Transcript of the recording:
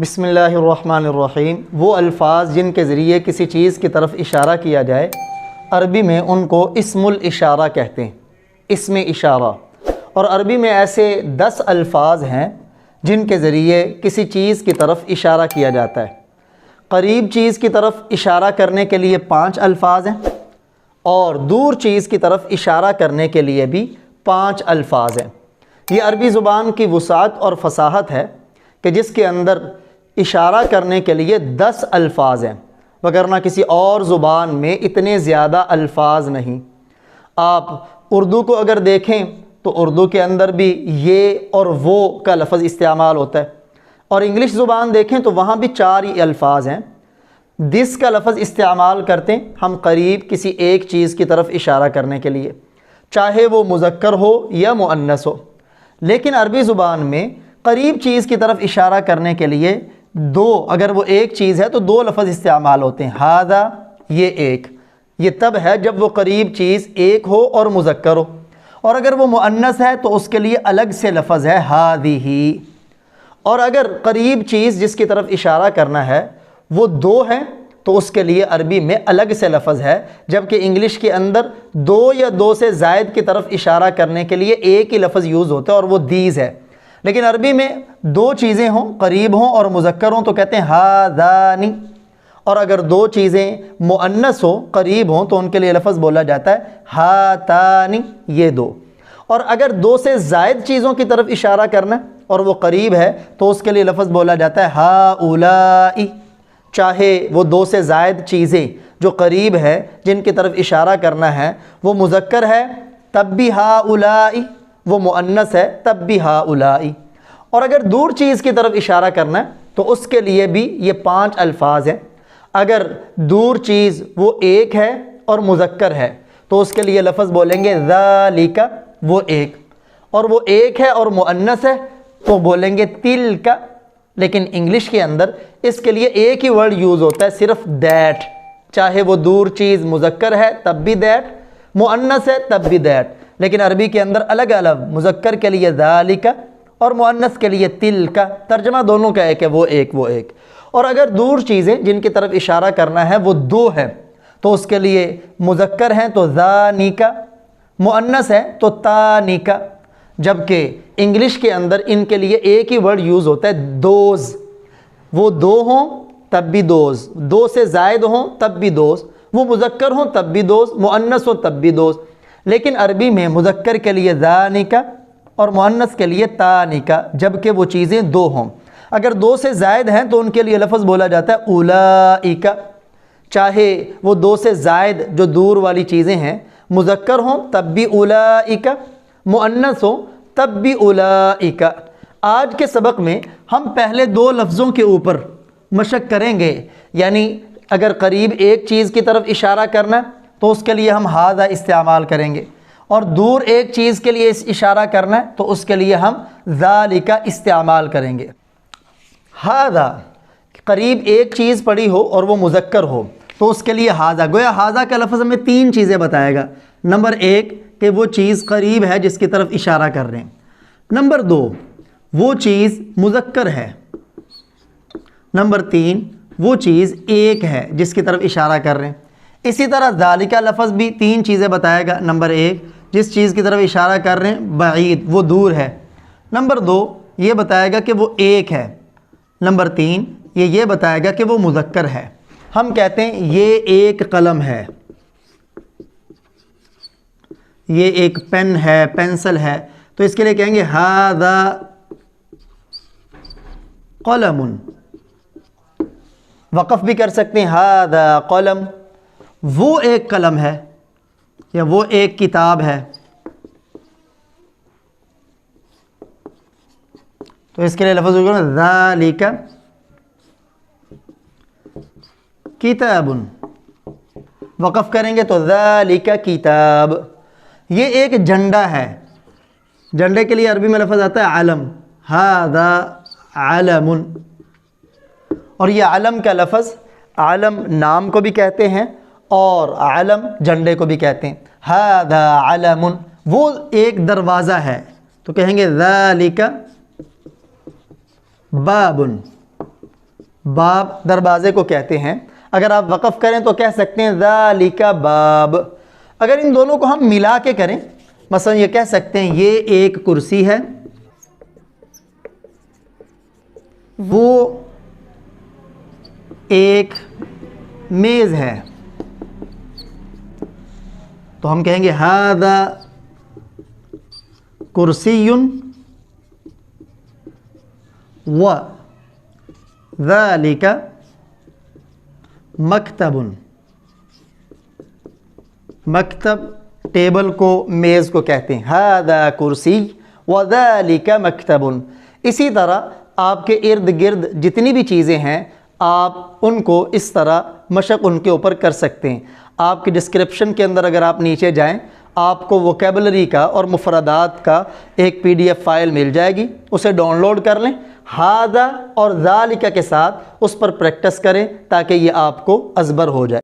बिस्मिल्लाहिर्रहमानिर्रहीम। वो अल्फ़ाज़ जिनके ज़रिए किसी चीज़ की तरफ इशारा किया जाए, अरबी में उनको इस्मुल इशारा कहते हैं, इस्म इशारा। और अरबी में ऐसे 10 अल्फ़ाज़ हैं जिनके ज़रिए किसी चीज़ की तरफ इशारा किया जाता है। करीब चीज़ की तरफ इशारा करने के लिए 5 अल्फ़ाज़ हैं और दूर चीज़ की तरफ इशारा करने के लिए भी 5 अल्फ़ाज़ हैं। ये अरबी ज़ुबान की वसाअत और फसाहत है कि जिसके अंदर इशारा करने के लिए 10 अल्फ़ाज़ हैं, वगरना किसी और ज़ुबान में इतने ज़्यादा अल्फ़ाज़ नहीं। आप उर्दू को अगर देखें तो उर्दू के अंदर भी ये और वो का लफ्ज़ इस्तेमाल होता है, और इंग्लिश ज़ुबान देखें तो वहाँ भी 4 ही अल्फ़ाज़ हैं। दिस का लफ्ज़ इस्तेमाल करते हैं हम करीब किसी एक चीज़ की तरफ इशारा करने के लिए, चाहे वो मुज़क्कर हो या मुअन्नस हो। लेकिन अरबी ज़ुबान में करीब चीज़ की तरफ इशारा करने के लिए अगर वो एक चीज़ है तो 2 लफ्ज़ इस्तेमाल होते हैं। हादा, ये एक, ये तब है जब वो करीब चीज़ एक हो और मुज़क्कर हो, और अगर वो मुअन्नस है तो उसके लिए अलग से लफ्ज़ है हादिही। और अगर करीब चीज़ जिसकी तरफ इशारा करना है वो 2 है तो उसके लिए अरबी में अलग से लफ्ज़ है, जबकि इंग्लिश के अंदर 2 या 2 से ज़ायद की तरफ इशारा करने के लिए एक ही लफ्ज़ यूज़ होता है और वो दीज़ है। लेकिन अरबी में 2 चीज़ें हों, करीब हों और मुज़क्कर हों तो कहते हैं हादानी, और अगर 2 चीज़ें मुअन्नस हो, करीब हों, तो उनके लिए लफ्ज़ बोला जाता है हातानी, ये 2। और अगर 2 से ज़ायद चीज़ों की तरफ इशारा करना है और वो करीब है तो उसके लिए लफ्ज़ बोला जाता है हाउलाई। चाहे वो 2 से ज़ायद चीज़ें जो करीब है जिनकी तरफ इशारा करना है वो मुज़क्कर है तब भी हाउलाई, वो मुअन्नस है तब भी हाउलाई। और अगर दूर चीज़ की तरफ इशारा करना है तो उसके लिए भी ये 5 अल्फ़ाज़ हैं। अगर दूर चीज़ वो एक है और मुज़क्कर है तो उसके लिए लफ्ज़ बोलेंगे ज़ालिका, वो एक, और वो एक है और मुअन्नस है तो बोलेंगे तिल्का। लेकिन इंग्लिश के अंदर इसके लिए एक ही वर्ड यूज़ होता है, सिर्फ दैट। चाहे वो दूर चीज़ मुज़क्कर है तब भी दैट, मुअन्नस है तब भी दैट। लेकिन अरबी के अंदर अलग अलग, मुज़क्कर के लिए ज़ालिका और मुअन्नस के लिए तिल्का। तर्जमा दोनों का एक है, वो एक वो एक। और अगर दूर चीज़ें जिनकी तरफ इशारा करना है वो 2 है तो उसके लिए मुज़क्कर हैं तो ज़ानिका, मुअन्नस है तो तानिका। जबकि इंग्लिश के अंदर इनके लिए एक ही वर्ड यूज़ होता है दोज़। वो 2 हों तब भी दोज़, 2 से ज़ायद हों तब भी दोज़, वो मुज़क्कर हों तब भी दोज़, मुअन्नस हो तब भी दोज़। लेकिन अरबी में मुज़क्कर के लिए ज़ानिका और मुअन्नस के लिए तानिका, जबकि वो चीज़ें 2 हों। अगर 2 से ज़ायद हैं तो उनके लिए लफ्ज़ बोला जाता है उलाइका। चाहे वो 2 से ज़ायद जो दूर वाली चीज़ें हैं मुज़क्कर हों तब भी उलाइका, मुअन्नस हो तब भी उलाइका। आज के सबक में हम पहले 2 लफ्ज़ों के ऊपर मशक करेंगे, यानी अगर करीब एक चीज़ की तरफ इशारा करना तो उसके लिए हम हादा इस्तेमाल करेंगे, और दूर एक चीज़ के लिए इशारा करना है तो उसके लिए हम ज़ालिका इस्तेमाल करेंगे। हादा, करीब एक चीज़ पड़ी हो और वो मुज़क्कर हो तो उसके लिए हादा। गोया हादा का लफ्ज़ हमें 3 चीज़ें बताएगा। नंबर 1 कि वो चीज़ करीब है जिसकी तरफ इशारा कर रहे हैं। नंबर 2 वो चीज़ मुज़क्कर है। नंबर 3 वो चीज़ एक है जिसकी तरफ इशारा कर रहे हैं। इसी तरह ज़ालिका लफ्ज़ भी 3 चीज़ें बताएगा। नंबर 1 जिस चीज़ की तरफ इशारा कर रहे हैं बईद, वो दूर है। नंबर 2 ये बताएगा कि वो एक है। नंबर 3 ये बताएगा कि वो मुज़क्कर है। हम कहते हैं ये एक कलम है, ये एक पेन है, पेंसिल है, तो इसके लिए कहेंगे हादा कलमुन। वक़फ़ भी कर सकते हैं, हादा कलम, वो एक कलम है या वो एक किताब है। तो इसके लिए लफ्ज़ होगा ज़ालिका किताबुन। वक़फ़ करेंगे तो ज़ालिका किताब। ये एक झंडा है, झंडे के लिए अरबी में लफ्ज़ आता है अलम, हादा अलमुन। और ये अलम का लफ्ज़, अलम नाम को भी कहते हैं और अलम झंडे को भी कहते हैं। हादा अलमुन, वो एक दरवाज़ा है तो कहेंगे ज़ालिका बाबुन। बाब दरवाज़े को कहते हैं। अगर आप वक़फ़ करें तो कह सकते हैं ज़ालिका बाब। अगर इन दोनों को हम मिला के करें, मसलन ये कह सकते हैं ये एक कुर्सी है, वो एक मेज़ है, तो हम कहेंगे हादा कुर्सियुन व ज़ालिका मकतबुन। मकतब टेबल को, मेज़ को कहते हैं। हादा कुर्सी व ज़ालिका मकतबुन। इसी तरह आपके इर्द गिर्द जितनी भी चीज़ें हैं आप उनको इस तरह मशक उनके ऊपर कर सकते हैं। आपके डिस्क्रिप्शन के अंदर अगर आप नीचे जाएं, आपको वोकेबलरी का और मुफरदात का एक PDF फ़ाइल मिल जाएगी, उसे डाउनलोड कर लें। हादा और ज़ालिका के साथ उस पर प्रैक्टिस करें ताकि ये आपको अज़बर हो जाए।